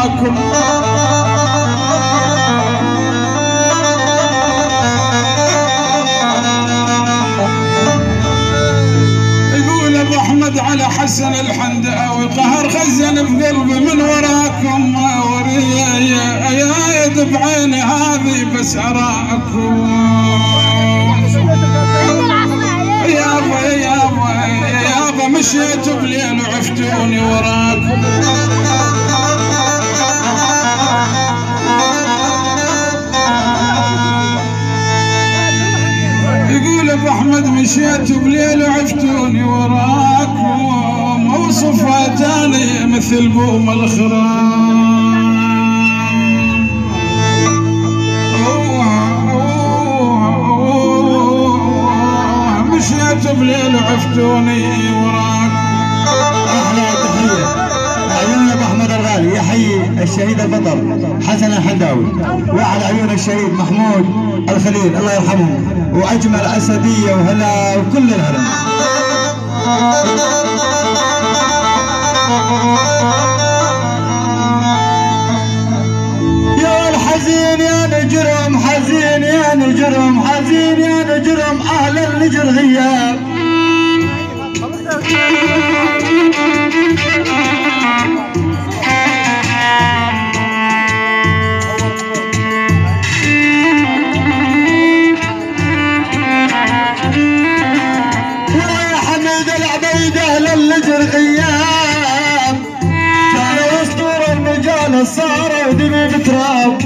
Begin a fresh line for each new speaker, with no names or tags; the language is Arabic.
وراكم. يقول ابو احمد على حسن الحنداوي قهر خزن بقلبي من وراكم. يا بعيني هذه بس اراكم. يابا مشيت بليل وعفتوني وراكم. يقول ابو احمد مشيت بليل وعفتوني وراكم. اوصفها تاني مثل بوم الخرام. مشيت بليل وعفتوني وراكم.
احلى تحيه عيون ابو احمد الغالي يحيي الشهيد البطل حسن الحنداوي، وعلى عيون الشهيد محمود الخليل الله يرحمه، واجمل اسديه وهلا وكل الهلا. يا الحزين يا نجرم حزين يا نجرم حزين يا نجرم اهل النجر غياب. ويا حميد العبيد اهل النجر غياب. كانوا اسطور الرجال صاروا دموع تراب.